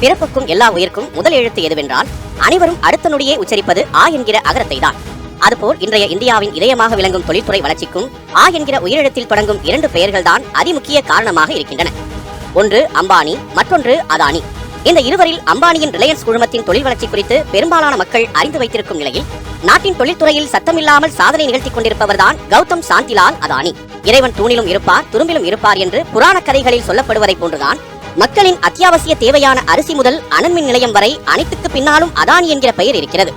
பிறப்புக்கும் எல்லா உயிர்க்கும் முதல் எழுத்து எதுவென்றால் அனைவரும் அடுத்த நொடியே உச்சரிப்பது ஆ என்கிற அகரத்தை தான். அதுபோல் இன்றைய இந்தியாவின் இதயமாக விளங்கும் தொழில்துறை வளர்ச்சிக்கும் ஆ என்கிற உயிரெழுத்தில் தொடங்கும் 2 பெயர்கள்தான் அதிமுக்கிய காரணமாக இருக்கின்றன. ஒன்று அம்பானி, மற்றொன்று அதானி. இந்த இருவரில் அம்பானியின் ரிலையன்ஸ் குழுமத்தின் தொழில் வளர்ச்சி குறித்து பெரும்பாலான மக்கள் அறிந்து வைத்திருக்கும் நிலையில் நாட்டின் தொழில்துறையில் சத்தமில்லாமல் சாதனை நிகழ்த்தி கொண்டிருப்பவர்தான் கௌதம் சாந்திலால் அதானி. இறைவன் தூணிலும் இருப்பார் துரும்பிலும் இருப்பார் என்று புராண கதைகளில் சொல்லப்படுவதை போன்றுதான் மக்களின் அத்தியாவசிய தேவையான அரிசி முதல் அனல்மின் நிலையம் வரை அனைத்துக்கு பின்னாலும் அதானி என்கிற பெயர் இருக்கிறது.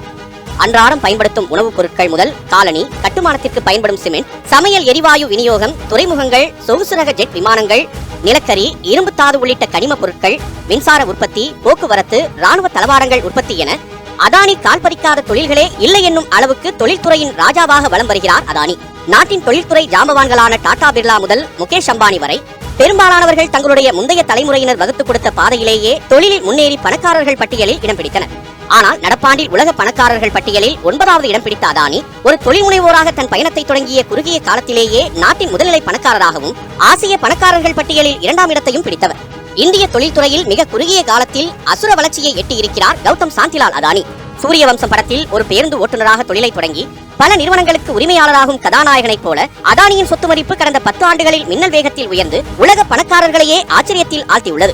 அன்றாடம் பயன்படுத்தும் உணவுப் பொருட்கள் முதல் காலனி, கட்டுமானத்திற்கு பயன்படும் சிமெண்ட், சமையல் எரிவாயு விநியோகம், துறைமுகங்கள், சொகுசு ரக ஜெட் விமானங்கள், நிலக்கரி, இரும்பு தாது உள்ளிட்ட கனிம பொருட்கள், மின்சார உற்பத்தி, போக்குவரத்து, ராணுவ தளவாடங்கள் உற்பத்தி என அதானி கால்பறிக்காத தொழில்களே இல்லை என்னும் அளவுக்கு தொழில்துறையின் ராஜாவாக வலம் வருகிறார் அதானி. நாட்டின் தொழில்துறை ஜாம்பவான்களான டாடா பிர்லா முதல் முகேஷ் அம்பானி வரை பெரும்பாலானவர்கள் தங்களுடைய முந்தைய தலைமுறையினர் வகுத்து கொடுத்த பாதையிலேயே தொழிலில் முன்னேறி பணக்காரர்கள் பட்டியலில் இடம் பிடித்தனர். ஆனால் நடப்பாண்டில் உலக பணக்காரர்கள் பட்டியலில் 9வது இடம் பிடித்த அதானி ஒரு தொழில் முனைவோராக தன் பயணத்தை தொடங்கிய குறுகிய காலத்திலேயே நாட்டின் முதல்நிலை பணக்காரராகவும் ஆசிய பணக்காரர்கள் பட்டியலில் 2ஆம் இடத்தையும் பிடித்தவர். இந்திய தொழில்துறையில் மிக குறுகிய காலத்தில் அசுர வளர்ச்சியை எட்டியிருக்கிறார் கௌதம் சாந்திலால் அதானி. சூரிய வம்சம் படத்தில் ஒரு பேருந்து ஓட்டுநராக தொழிலை தொடங்கி பல நிறுவனங்களுக்கு உரிமையாளராகும் கதாநாயகனைப் போல அதானியின் சொத்து மதிப்பு கடந்த 10 ஆண்டுகளில் மின்னல் வேகத்தில் உயர்ந்து உலக பணக்காரர்களையே ஆச்சரியத்தில் ஆழ்த்தியுள்ளது.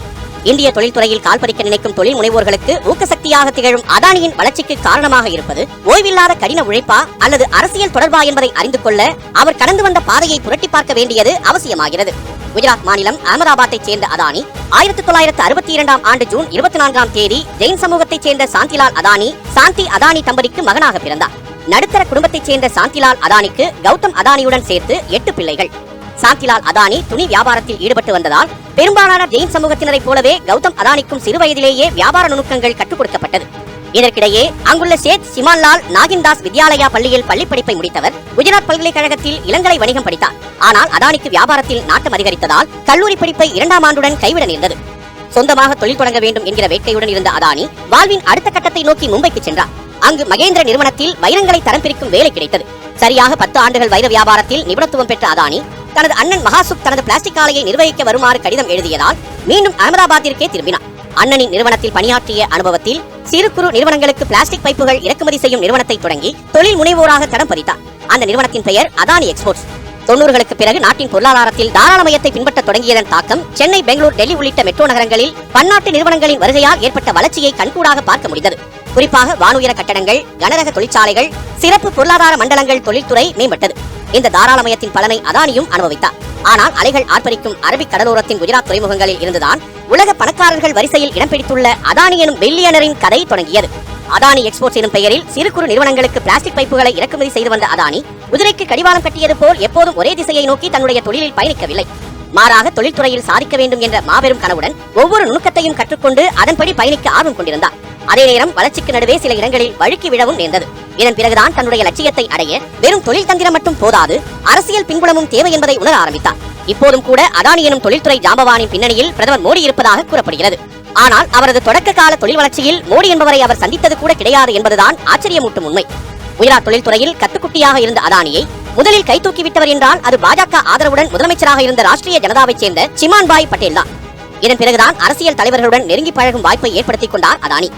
இந்திய தொழில்துறையில் கால்பறிக்க நினைக்கும் தொழில் முனைவோர்களுக்கு ஊக்கசக்தியாக திகழும் அதானியின் வளர்ச்சிக்கு காரணமாக இருப்பது ஓய்வில்லாத கடின உழைப்பா அல்லது அரசியல் தொடர்பா என்பதை அறிந்து கொள்ள அவர் கடந்து வந்த பாதையை புரட்டி பார்க்க வேண்டியது அவசியமாகிறது. குஜராத் மாநிலம் அகமதாபாத்தைச் சேர்ந்த அதானி 1962ஆம் ஆண்டு ஜூன் 24ஆம் தேதி ஜெயின் சமூகத்தைச் சேர்ந்த சாந்திலால் அதானி, சாந்தி அதானி தம்பதிக்கு மகனாக பிறந்தார். நடுத்தர குடும்பத்தைச் சேர்ந்த சாந்திலால் அதானிக்கு கௌதம் அதானியுடன் சேர்த்து 8 பிள்ளைகள். சாந்திலால் அதானி துணி வியாபாரத்தில் ஈடுபட்டு வந்ததால் பெரும்பாலான ஜெயின் சமூகத்தினரை போலவே கௌதம் அதானிக்கும் சிறு வயதிலேயே வியாபார நுணுக்கங்கள் கற்றுக் கொடுக்கப்பட்டது. இதற்கிடையே அங்குள்ள சேத் சிமான்லால் நாகின்தாஸ் வித்யாலயா பள்ளியில் பள்ளிப்படிப்பை முடித்தவர். குஜராத் பல்கலைக்கழகத்தில் இளங்கலை வணிகம் படித்தார். ஆனால் அதானிக்கு வியாபாரத்தில் நாட்டம் அதிகரித்ததால் கல்லூரி படிப்பை 2ஆம் ஆண்டுடன் கைவிட நேர்ந்தது. சொந்தமாக தொழில் தொடங்க வேண்டும் என்கிற வேட்கையுடன் இருந்த அதானி வாழ்வின் அடுத்த கட்டத்தை நோக்கி மும்பைக்கு சென்றார். அங்கு மகேந்திர நிறுவனத்தில் வைரங்களை தரம் பிரிக்கும் வேலை கிடைத்தது. சரியாக 10 ஆண்டுகள் வைர வியாபாரத்தில் நிபுணத்துவம் பெற்ற அதானி தனது அண்ணன் மகாசுக் தனது பிளாஸ்டிக் ஆலையை நிர்வகிக்க வருமாறு கடிதம் எழுதியதால் மீண்டும் அகமதாபாத்திற்கே திரும்பினார். அண்ணனின் நிறுவனத்தில் பணியாற்றிய அனுபவத்தில் சிறு குறு நிறுவனங்களுக்கு பிளாஸ்டிக் பைப்புகள் இறக்குமதி செய்யும் நிறுவனத்தை தொடங்கி தொழில் முனைவோராக தடம் பதித்தார். அந்த நிறுவனத்தின் பெயர் அதானி எக்ஸ்போர்ட்ஸ். 90களுக்கு பிறகு நாட்டின் பொருளாதாரத்தில் தாராளமயத்தை பின்பற்ற தொடங்கியதன் தாக்கம் சென்னை, பெங்களூர், டெல்லி உள்ளிட்ட மெட்ரோ நகரங்களில் பன்னாட்டு நிறுவனங்களின் வருகையால் ஏற்பட்ட வளர்ச்சியை கண்கூடாக பார்க்க முடிந்தது. குறிப்பாக வானுயர கட்டடங்கள், கனரக தொழிற்சாலைகள், சிறப்பு பொருளாதார மண்டலங்கள் தொழில்துறை மேம்பட்டது. இந்த தாராளமயத்தின் பலனை அதானியும் அனுபவித்தார். ஆனால் அலைகள் ஆர்ப்பரிக்கும் அரபிக் கடலோரத்தின் குஜராத் துறைமுகங்களில் இருந்துதான் உலக பணக்காரர்கள் வரிசையில் இடம் பிடித்துள்ள அதானி எனும் பில்லியனரின் கதை தொடங்கியது. அதானி எக்ஸ்போர்ட்ஸ் எனும் பெயரில் சிறு குறு நிறுவனங்களுக்கு பிளாஸ்டிக் பைப்புகளை இறக்குமதி செய்து வந்த அதானி குதிரைக்கு கடிவாளம் கட்டியது போல் எப்போதும் ஒரே திசையை நோக்கி தன்னுடைய தொழிலில் பயணிக்கவில்லை. மாறாக தொழில்துறையில் சாதிக்க வேண்டும் என்ற மாபெரும் கனவுடன் ஒவ்வொரு நுணுக்கத்தையும் கற்றுக்கொண்டு அதன்படி பயணிக்க ஆர்வம் கொண்டிருந்தார். அதே நேரம் வளர்ச்சிக்கு நடுவே சில இடங்களில் வழுக்கி விழவும் நேர்ந்தது. இதன் பிறகுதான் தன்னுடைய லட்சியத்தை அடைய வெறும் தொழில் தந்திரம் மட்டும் போதாது, அரசியல் பின்புலமும் தேவை என்பதை உணர ஆரம்பித்தார். இப்போதும் கூட அதானி எனும் தொழில்துறை ஜாம்பவானின் பின்னணியில் பிரதமர் மோடி இருப்பதாக கூறப்படுகிறது. ஆனால் அவரது தொடக்க கால தொழில் வளர்ச்சியில் மோடி என்பவரை அவர் சந்தித்தது கூட கிடையாது என்பதுதான் ஆச்சரியமூட்டும் உண்மை. குஜராத் தொழில்துறையில் கத்துக்குட்டியாக இருந்த அதானியை முதலில் கை தூக்கிவிட்டவர் என்றால் அது பாஜக ஆதரவுடன் முதலமைச்சராக இருந்த ராஷ்டிரிய ஜனதாவைச் சேர்ந்த சிமான்பாய் பட்டேல் தான். இதன் பிறகுதான் அரசியல் தலைவர்களுடன் நெருங்கி பழகும் வாய்ப்பை ஏற்படுத்திக் கொண்டார் அதானி.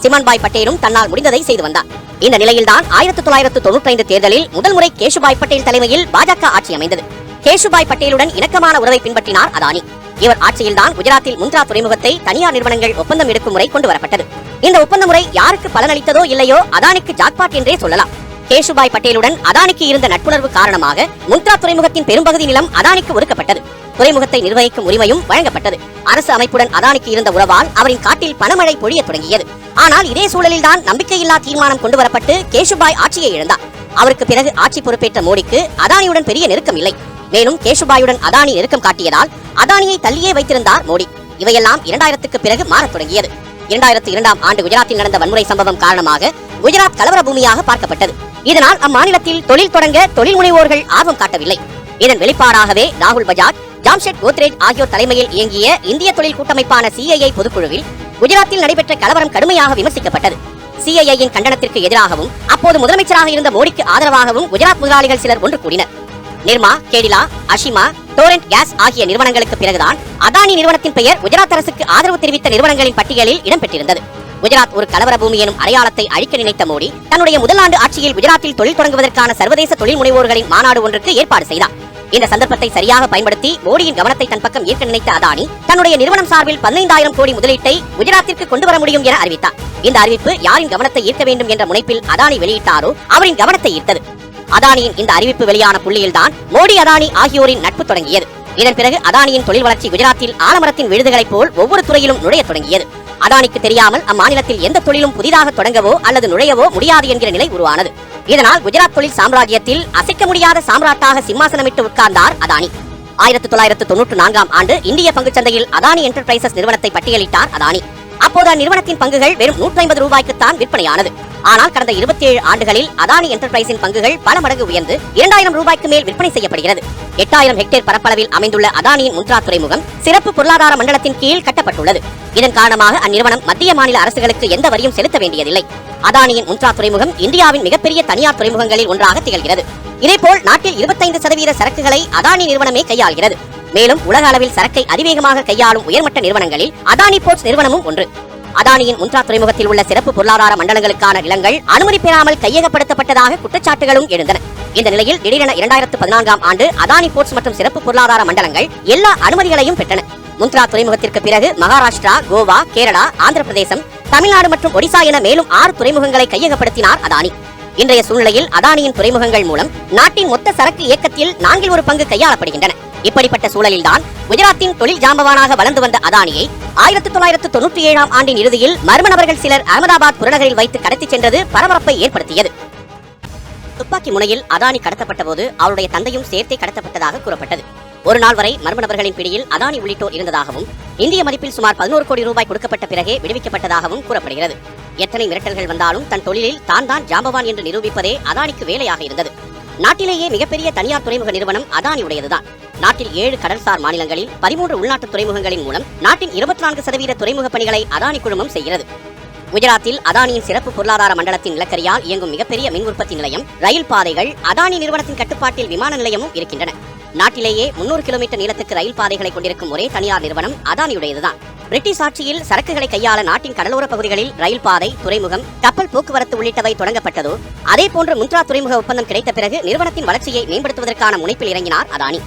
சிமான்பாய் பட்டேலும் தன்னால் முடிந்ததை செய்து வந்தார். இந்த நிலையில்தான் 1995 தேர்தலில் முதல் முறை கேஷுபாய் பட்டேல் தலைமையில் பாஜக ஆட்சி அமைந்தது. கேஷுபாய் பட்டேலுடன் இணக்கமான உறவை பின்பற்றினார் அதானி. இவர் ஆட்சியில்தான் குஜராத்தில் முந்த்ரா துறைமுகத்தை தனியார் நிறுவனங்கள் ஒப்பந்தம் எடுக்கும் முறை கொண்டு வரப்பட்டது. இந்த ஒப்பந்த முறை யாருக்கு பலனளித்ததோ இல்லையோ அதானிக்கு ஜாக்பாட் என்றே சொல்லலாம். கேஷுபாய் பட்டேலுடன் அதானிக்கு இருந்த நட்புணர்வு காரணமாக முந்த்ரா துறைமுகத்தின் பெரும்பகுதி நிலம் அதானிக்கு ஒதுக்கப்பட்டது. துறைமுகத்தை நிர்வகிக்கும் உரிமையும் வழங்கப்பட்டது. அரசு அமைப்புடன் அதானிக்கு இருந்த உறவால் அவரின் காட்டில் பணமழை பொழிய தொடங்கியது. ஆனால் இதே சூழலில்தான் நம்பிக்கையில்லா தீர்மானம் கொண்டு வரப்பட்டு கேஷுபாய் ஆட்சியை இழந்தார். அவருக்கு பிறகு ஆட்சி பொறுப்பேற்ற மோடிக்கு அதானியுடன் பெரிய நெருக்கம் இல்லை. மேலும் கேஷுபாயுடன் அதானி நெருக்கம் காட்டியதால் அதானியை தள்ளியே வைத்திருந்தார் மோடி. இவையெல்லாம் 2000க்கு பிறகு மாறத் தொடங்கியது. 2002ஆம் ஆண்டு குஜராத்தில் நடந்த வன்முறை சம்பவம் காரணமாக குஜராத் கலவர பூமியாக பார்க்கப்பட்டது. இதனால் அம்மாநிலத்தில் தொழில் தொடங்க தொழில் முனைவோர்கள் ஆர்வம் காட்டவில்லை. இதன் வெளிப்பாடாகவே ராகுல் பஜாஜ், ஜாம்ஷெட் கோத்ரேஜ் ஆகியோர் தலைமையில் இயங்கிய இந்திய தொழில் கூட்டமைப்பான CII பொதுக்குழுவில் குஜராத்தில் நடைபெற்ற கலவரம் கடுமையாக விமர்சிக்கப்பட்டது. CIIயின் கண்டனத்திற்கு எதிராகவும் அப்போது முதலமைச்சராக இருந்த மோடிக்கு ஆதரவாகவும் குஜராத் முதலாளிகள் சிலர் ஒன்று கூடினர். நிர்மா, கேடிலா, அஷிமா, டோரண்ட் கேஸ் ஆகிய நிறுவனங்களுக்கு பிறகுதான் அதானி நிறுவனத்தின் பெயர் குஜராத் அரசுக்கு ஆதரவு தெரிவித்த நிறுவனங்களின் பட்டியலில் இடம்பெற்றிருந்தது. குஜராத் ஒரு கலவர பூமி எனும் அடையாளத்தை அழிக்க நினைத்த மோடி தன்னுடைய முதல் ஆண்டு ஆட்சியில் குஜராத்தில் தொழில் தொடங்குவதற்கான சர்வதேச தொழில் முனைவோர்களின் மாநாடு ஒன்றுக்கு ஏற்பாடு செய்தார். இந்த சந்தர்ப்பத்தை சரியாக பயன்படுத்தி மோடியின் கவனத்தை தன் பக்கம் ஈர்க்க நினைத்த அதானி தன்னுடைய நிறுவனம் சார்பில் 15,000 கோடி முதலீட்டை குஜராத்திற்கு கொண்டு வர முடியும் என அறிவித்தார். இந்த அறிவிப்பு யாரின் கவனத்தை ஈர்க்க வேண்டும் என்ற முனைப்பில் அதானி வெளியிட்டாரோ அவரின் கவனத்தை ஈர்த்தது. அதானியின் இந்த அறிவிப்பு வெளியான புள்ளியில்தான் மோடி அதானி ஆகியோரின் நட்பு தொடங்கியது. இதன் பிறகு அதானியின் தொழில் வளர்ச்சி குஜராத்தில் ஆலமரத்தின் விழுதுகளைப் போல் ஒவ்வொரு துறையிலும் நுழைய தொடங்கியது. அதானிக்கு தெரியாமல் அம்மாநிலத்தில் எந்த தொழிலும் புதிதாக தொடங்கவோ அல்லது நுழையவோ முடியாது என்கிற நிலை உருவானது. இதனால் குஜராத் தொழில் சாம்ராஜ்யத்தில் அசைக்க முடியாத சாம்ராட்டாக சிம்மாசனமிட்டு உட்கார்ந்தார் அதானி. 1994ஆம் ஆண்டு இந்திய பங்குச்சந்தையில் அதானி என்டர்பிரைசஸ் நிறுவனத்தை பட்டியலிட்டார் அதானி. அப்போது அந்நிறுவனத்தின் பங்குகள் வெறும் 150 ரூபாய்க்குத்தான் விற்பனையானது. ஆனால் கடந்த 27 ஆண்டுகளில் அதானி என்டர்பிரைஸின் பங்குகள் பல மடங்கு உயர்ந்து 2000 ரூபாய்க்கு மேல் விற்பனை செய்யப்படுகிறது. 8000 ஹெக்டேர் பரப்பளவில் அமைந்துள்ள அதானியின் முந்த்ரா துறைமுகம் சிறப்பு பொருளாதார மண்டலத்தின் கீழ் கட்டப்பட்டுள்ளது. இதன் காரணமாக அந்நிறுவனம் மத்திய மாநில அரசுகளுக்கு எந்த வரியும் செலுத்த வேண்டியதில்லை. அதானியின் முந்த்ரா துறைமுகம் இந்தியாவின் மிகப்பெரிய தனியார் துறைமுகங்களில் ஒன்றாக திகழ்கிறது. இதேபோல் நாட்டில் 25% சரக்குகளை அதானி நிறுவனமே கையாள்கிறது. மேலும் உலக அளவில் சரக்கை அதிவேகமாக கையாளும் உயர்மட்ட நிறுவனங்களில் அதானி போர்ட்ஸ் நிறுவனமும் ஒன்று. அதானியின் முந்த்ரா துறைமுகத்தில் உள்ள சிறப்பு பொருளாதார மண்டலங்களுக்கான நிலங்கள் அனுமதி பெறாமல் கையகப்படுத்தப்பட்டதாக குற்றச்சாட்டுகளும் எழுந்தன. இந்த நிலையில் திடீரென 2014ஆம் ஆண்டு அதானி போர்ட்ஸ் மற்றும் சிறப்பு பொருளாதார மண்டலங்கள் எல்லா அனுமதிகளையும் பெற்றன. முந்த்ரா துறைமுகத்திற்கு பிறகு மகாராஷ்டிரா, கோவா, கேரளா, ஆந்திர பிரதேசம், தமிழ்நாடு மற்றும் ஒடிசா என மேலும் 6 துறைமுகங்களை கையகப்படுத்தினார் அதானி. இன்றைய சூழ்நிலையில் அதானியின் துறைமுகங்கள் மூலம் நாட்டின் மொத்த சரக்கு இயக்கத்தில் 4/1 பங்கு கையாளப்படுகின்றன. இப்படிப்பட்ட சூழலில்தான் குஜராத்தின் தொழில் ஜாம்பவானாக வளர்ந்து வந்த அதானியை 1997ஆம் ஆண்டின் இறுதியில் மர்ம நபர்கள் சிலர் அகமதாபாத் புறநகரில் வைத்து கடத்திச் சென்றது பரபரப்பை ஏற்படுத்தியது. துப்பாக்கி முனையில் அதானி கடத்தப்பட்ட போது அவருடைய தந்தையும் சேர்த்தே கடத்தப்பட்டதாக கூறப்பட்டது. ஒரு நாள் வரை மர்ம நபர்களின் பிடியில் அதானி உள்ளிட்டோர் இருந்ததாகவும் இந்திய மதிப்பில் சுமார் 11 கோடி ரூபாய் கொடுக்கப்பட்ட பிறகே விடுவிக்கப்பட்டதாகவும் கூறப்படுகிறது. எத்தனை மிரட்டல்கள் வந்தாலும் தன் தொழிலில் தான் ஜாம்பவான் என்று நிரூபிப்பதே அதானிக்கு வேலையாக இருந்தது. நாட்டிலேயே மிகப்பெரிய தனியார் துறைமுக நிறுவனம் அதானி உடையதுதான். நாட்டில் 7 கடல்சார் மாநிலங்களில் 13 உள்நாட்டு துறைமுகங்களின் மூலம் நாட்டின் 24% துறைமுக பணிகளை அதானி குழுமம் செய்கிறது. குஜராத்தில் அதானியின் சிறப்பு பொருளாதார மண்டலத்தின் நிலக்கரியால் இயங்கும் மிகப்பெரிய மின் உற்பத்தி நிலையம், ரயில் பாதைகள், அதானி நிறுவனத்தின் கட்டுப்பாட்டில் விமான நிலையமும் இருக்கின்றன. நாட்டிலேயே 300 கிலோமீட்டர் நீளத்துக்கு ரயில் பாதைகளை கொண்டிருக்கும் ஒரே தனியார் நிறுவனம் அதானியுடையதுதான். பிரிட்டிஷ் ஆட்சியில் சரக்குகளை கையாள நாட்டின் கடலோர பகுதிகளில் ரயில் பாதை, துறைமுகம், கப்பல் போக்குவரத்து உள்ளிட்டவை தொடங்கப்பட்டதோ அதேபோன்று முந்த்ரா துறைமுக ஒப்பந்தம் கிடைத்த பிறகு நிறுவனத்தின் வளர்ச்சியை மேம்படுத்துவதற்கான முனைப்பில் இறங்கினார் அதானி.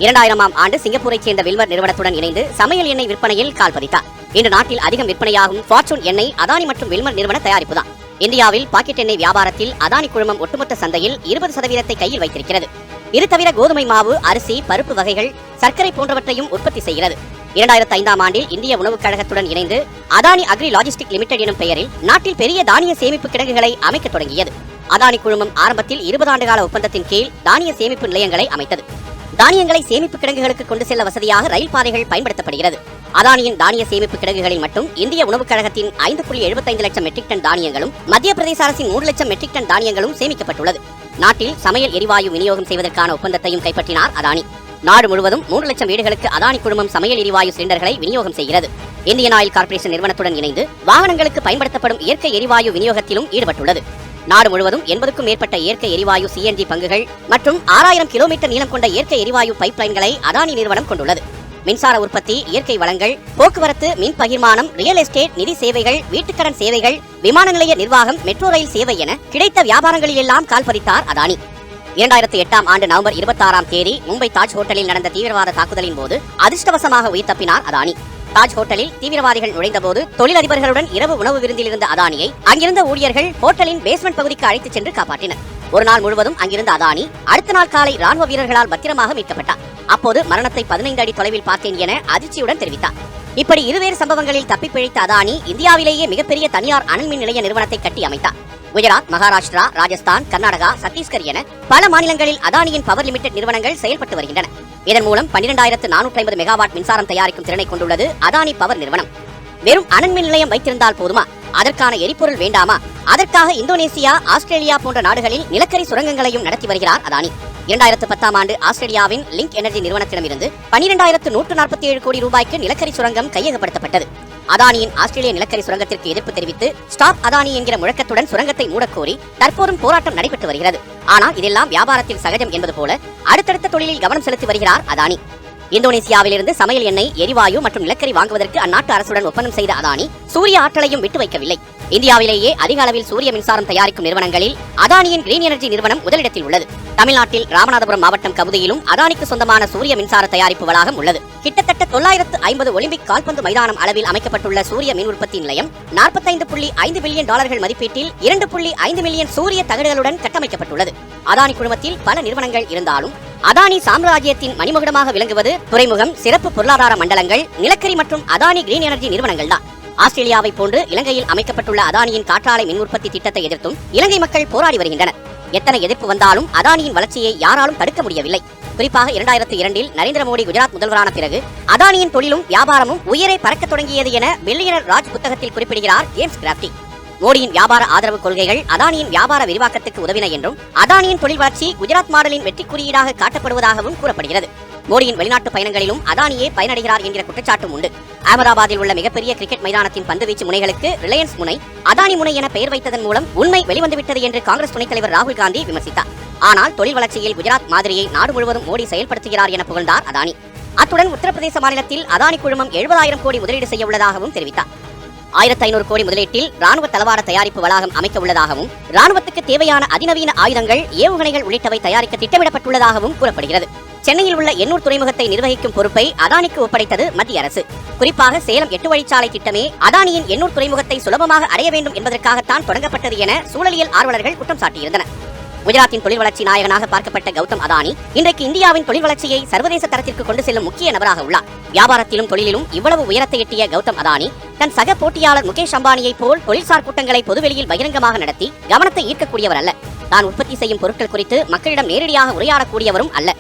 2000ஆம் ஆண்டு சிங்கப்பூரைச் சேர்ந்த வில்மர் நிறுவனத்துடன் இணைந்து சமையல் எண்ணெய் விற்பனையில் கால் பதித்தார். இன்று நாட்டில் அதிகம் விற்பனையாகும் ஃபார்ச்சூன் எண்ணெய் அதானி மற்றும் வில்மர் நிறுவன தயாரிப்புதான். இந்தியாவில் பாக்கெட் எண்ணெய் வியாபாரத்தில் அதானி குழுமம் ஒட்டுமொத்த சந்தையில் 20% கையில் வைத்திருக்கிறது. இது தவிர கோதுமை மாவு, அரிசி, பருப்பு வகைகள், சர்க்கரை போன்றவற்றையும் உற்பத்தி செய்கிறது. 2005ஆம் ஆண்டில் இந்திய உணவுக் கழகத்துடன் இணைந்து அதானி அக்ரி லாஜிஸ்டிக் லிமிடெட் எனும் பெயரில் நாட்டில் பெரிய தானிய சேமிப்பு கிடங்குகளை அமைக்க தொடங்கியது. அதானி குழுமம் ஆரம்பத்தில் 20 ஆண்டுகால ஒப்பந்தத்தின் கீழ் தானிய சேமிப்பு நிலையங்களை அமைத்தது. தானியங்களை சேமிப்பு கிடங்குகளுக்கு கொண்டு செல்ல வசதியாக ரயில் பாதைகள் பயன்படுத்தப்படுகிறது. அதானியின் தானிய சேமிப்பு கிடங்குகளில் மட்டும் இந்திய உணவுக் கழகத்தின் 5.75 லட்சம் மெட்ரிக் டன் தானியங்களும் மத்திய பிரதேச அரசின் 3 லட்சம் மெட்ரிக் டன் தானியங்களும் சேமிக்கப்பட்டுள்ளது. நாட்டில் சமையல் எரிவாயு விநியோகம் செய்வதற்கான ஒப்பந்தத்தையும் கைப்பற்றினார் அதானி. நாடு முழுவதும் 3 லட்சம் வீடுகளுக்கு அதானி குழுமம் சமையல் எரிவாயு சிலிண்டர்களை விநியோகம் செய்கிறது. இந்தியன் ஆயில் கார்ப்பரேஷன் நிறுவனத்துடன் இணைந்து வாகனங்களுக்கு பயன்படுத்தப்படும் இயற்கை எரிவாயு விநியோகத்திலும் ஈடுபட்டுள்ளது. நாடு முழுவதும் 80க்கும் மேற்பட்ட இயற்கை எரிவாயு சிஎன்ஜி பங்குகள் மற்றும் 6000 கிலோமீட்டர் நீளம் கொண்ட இயற்கை எரிவாயு பைப்லைன்களை அதானி நிறுவனம் கொண்டுள்ளது. மின்சார உற்பத்தி, இயற்கை வளங்கள், போக்குவரத்து, மின் பகிர்மானம், ரியல் எஸ்டேட், நிதி சேவைகள், வீட்டுக்கடன் சேவைகள், விமான நிலைய நிர்வாகம், மெட்ரோ ரயில் சேவை என கிடைத்த வியாபாரங்களில் எல்லாம் கால் பதித்தார் அதானி. 2008ஆம் ஆண்டு நவம்பர் 26ஆம் தேதி மும்பை தாஜ் ஹோட்டலில் நடந்த தீவிரவாத தாக்குதலின் போது அதிர்ஷ்டவசமாக உயிர் தப்பினார் அதானி. தாஜ் ஹோட்டலில் தீவிரவாதிகள் நுழைந்தபோது தொழிலதிபர்களுடன் இரவு உணவு விருந்தில் இருந்த அதானியை அங்கிருந்த ஊழியர்கள் ஹோட்டலின் பேஸ்மெண்ட் பகுதிக்கு அழைத்துச் சென்று காப்பாற்றினர். ஒரு நாள் முழுவதும் அங்கிருந்த அதானி அடுத்த நாள் காலை ராணுவ வீரர்களால் பத்திரமாக மீட்கப்பட்டார். அப்போது மரணத்தை 15 அடி தொலைவில் பார்த்தேன் என அதிர்ச்சியுடன் தெரிவித்தார். இப்படி இருவேறு சம்பவங்களில் தப்பிப்பிழைத்த அதானி இந்தியாவிலேயே மிகப்பெரிய தனியார் அனல் மின் நிலைய நிறுவனத்தை கட்டி அமைத்தார். குஜராத், மகாராஷ்டிரா, ராஜஸ்தான், கர்நாடகா, சத்தீஸ்கர் என பல மாநிலங்களில் அதானியின் பவர் லிமிடெட் நிறுவனங்கள் செயல்பட்டு வருகின்றன. இதன் மூலம் 12,450 மெகாவாட் மின்சாரம் தயாரிக்கும் திறனை கொண்டுள்ளது அதானி பவர் நிறுவனம். வெறும் அனல் மின் நிலையம் வைத்திருந்தால் போதுமா? அதற்கான எரிபொருள் வேண்டாமா? அதற்காக இந்தோனேசியா, ஆஸ்திரேலியா போன்ற நாடுகளில் நிலக்கரி சுரங்கங்களையும் நடத்தி வருகிறார் அதானி. 2010ஆம் ஆண்டு ஆஸ்திரேலியாவின் லிங்க் எனர்ஜி நிறுவனத்திடமிருந்து 12,147 கோடி ரூபாய்க்கு நிலக்கரி சுரங்கம் கையகப்படுத்தப்பட்டது. அதானியின் ஆஸ்திரேலிய நிலக்கரி சுரங்கத்திற்கு எதிர்ப்பு தெரிவித்து ஸ்டாப் அதானி என்கிற முழக்கத்துடன் சுரங்கத்தை மூடக்கோரி தற்போதும் போராட்டம் நடைபெற்று வருகிறது. ஆனால் இதெல்லாம் வியாபாரத்தில் சகஜம் என்பது போல அடுத்தடுத்த தொழிலில் கவனம் செலுத்தி வருகிறார் அதானி. இந்தோனேசியாவிலிருந்து சமையல் எண்ணெய், எரிவாயு மற்றும் நிலக்கரி வாங்குவதற்கு அந்நாட்டு அரசுடன் ஒப்பந்தம் செய்த அதானி சூரிய ஆற்றலையும் விட்டு வைக்கவில்லை. இந்தியாவிலேயே அதிக அளவில் சூரிய மின்சாரம் தயாரிக்கும் நிறுவனங்களில் அதானியின் கிரீன் எனர்ஜி நிறுவனம் முதலிடத்தில் உள்ளது. தமிழ்நாட்டில் ராமநாதபுரம் மாவட்டம் கமுதியிலும் அதானிக்கு சொந்தமான சூரிய மின்சார தயாரிப்பு வளாகம் உள்ளது. கிட்டத்தட்ட 950 ஒலிம்பிக் கால்பந்து மைதானம் அளவில் அமைக்கப்பட்டுள்ள சூரிய மின் உற்பத்தி நிலையம் 45.5 பில்லியன் டாலர்கள் மதிப்பீட்டில் 2.5 மில்லியன் சூரிய தகடுகளுடன் கட்டமைக்கப்பட்டுள்ளது. அதானி குழுமத்தில் பல நிறுவனங்கள் இருந்தாலும் அதானி சாம்ராஜ்யத்தின் மணிமகுடமாக விளங்குவது துறைமுகம், சிறப்பு பொருளாதார மண்டலங்கள், நிலக்கரி மற்றும் அதானி கிரீன் எனர்ஜி நிறுவனங்கள் தான். ஆஸ்திரேலியாவை போன்று இலங்கையில் அமைக்கப்பட்டுள்ள அதானியின் காற்றாலை மின் உற்பத்தி திட்டத்தை எதிர்த்தும் இலங்கை மக்கள் போராடி வருகின்றனர். எத்தனை எதிர்ப்பு வந்தாலும் அதானியின் வளர்ச்சியை யாராலும் தடுக்க முடியவில்லை. குறிப்பாக 2002இல் நரேந்திர மோடி குஜராத் முதல்வரான பிறகு அதானியின் தொழிலும் வியாபாரமும் உயரை பறக்க தொடங்கியது என பில்லியனர் ராஜ் புத்தகத்தில் குறிப்பிடுகிறார் ஜேம்ஸ் கிராஃப்டி. மோடியின் வியாபார ஆதரவு கொள்கைகள் அதானியின் வியாபார விரிவாக்கத்துக்கு உதவின என்றும் அதானியின் தொழில் வளர்ச்சி குஜராத் மாடலின் வெற்றி குறியீடாக காட்டப்படுவதாகவும் கூறப்படுகிறது. மோடியின் வெளிநாட்டு பயணங்களிலும் அதானியே பயனடைகிறார் என்கிற குற்றச்சாட்டும் உண்டு. அகமதாபாத்தில் உள்ள மிகப்பெரிய கிரிக்கெட் மைதானத்தின் பந்துவீச்சு முனைகளுக்கு ரிலையன்ஸ் முனை, அதானி முனை என பெயர் வைத்ததன் மூலம் உண்மை வெளிவந்துவிட்டது என்று காங்கிரஸ் துணைத் தலைவர் ராகுல் காந்தி விமர்சித்தார். ஆனால் தொழில் வளர்ச்சியில் குஜராத் மாதிரியை நாடு முழுவதும் மோடி செயல்படுத்துகிறார் என புகழ்ந்தார் அதானி. அத்துடன் உத்தரப்பிரதேச மாநிலத்தில் அதானி குழுமம் 70,000 கோடி முதலீடு செய்ய உள்ளதாகவும் தெரிவித்தார். 1500 கோடி முதலீட்டில் ராணுவ தளவாட தயாரிப்பு வளாகம் அமைக்க உள்ளதாகவும், ராணுவத்துக்கு தேவையான அதிநவீன ஆயுதங்கள், ஏவுகணைகள் உள்ளிட்டவை தயாரிக்க திட்டமிடப்பட்டுள்ளதாகவும் கூறப்படுகிறது. சென்னையில் உள்ள எண்ணூர் துறைமுகத்தை நிர்வகிக்கும் பொறுப்பை அதானிக்கு ஒப்படைத்தது மத்திய அரசு. குறிப்பாக சேலம் 8 வழிச்சாலை திட்டமே அதானியின் எண்ணூர் துறைமுகத்தை சுலபமாக அடைய வேண்டும் என்பதற்காகத்தான் தொடங்கப்பட்டது என சூழலியல் ஆர்வலர்கள் குற்றம் சாட்டியிருந்தனர். குஜராத்தின் தொழில் வளர்ச்சி நாயகனாக பார்க்கப்பட்ட கௌதம் அதானி இன்றைக்கு இந்தியாவின் தொழில் வளர்ச்சியை சர்வதேச தரத்திற்கு கொண்டு செல்லும் முக்கிய நபராக உள்ளார். வியாபாரத்திலும் தொழிலிலும் இவ்வளவு உயரத்தை எட்டிய கௌதம் அதானி தன் சக போட்டியாளர் முகேஷ் அம்பானியைப் போல் தொழில்சார் கூட்டங்களை பொதுவெளியில் பகிரங்கமாக நடத்தி கவனத்தை ஈர்க்கக்கூடியவர் அல்ல. தான் உற்பத்தி செய்யும் பொருட்கள் குறித்து மக்களிடம் நேரடியாக உரையாடக்கூடியவரும் அல்ல.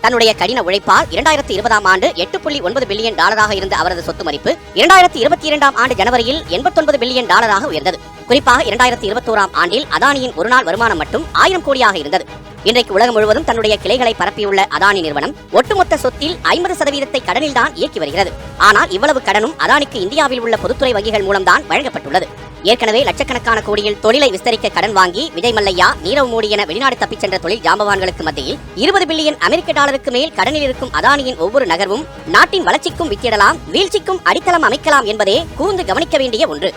தன்னுடைய கடின உழைப்பால் 2020ஆம் ஆண்டு 8.9 பில்லியன் டாலராக இருந்த அவரது சொத்து மதிப்பு 2022ஆம் ஆண்டு ஜனவரியில் 89 பில்லியன் டாலராக உயர்ந்தது. குறிப்பாக 2021ஆம் ஆண்டில் அதானியின் ஒரு நாள் வருமானம் மட்டும் 1000 கோடியாக இருந்தது. இன்றைக்கு உலகம் முழுவதும் தன்னுடைய கிளைகளை பரப்பியுள்ள அதானி நிறுவனம் ஒட்டுமொத்த சொத்தில் 50% கடனில் தான் இயக்கி வருகிறது. ஆனால் இவ்வளவு கடனும் அதானிக்கு இந்தியாவில் உள்ள பொதுத்துறை வங்கிகள் மூலம்தான் வழங்கப்பட்டுள்ளது. ஏற்கனவே லட்சக்கணக்கான கோடியில் தொழிலை விஸ்தரிக்க கடன் வாங்கி விஜய் மல்லையா, நீரவ் மோடி என வெளிநாடு தப்பிச் சென்ற தொழில் ஜாம்பவான்களுக்கு மத்தியில் 20 பில்லியன் அமெரிக்க டாலருக்கு மேல் கடனில் இருக்கும் அதானியின் ஒவ்வொரு நகர்வும் நாட்டின் வளர்ச்சிக்கும் வித்திடலாம், வீழ்ச்சிக்கும் அடித்தளம் அமைக்கலாம் என்பதே கூர்ந்து கவனிக்க வேண்டிய ஒன்று.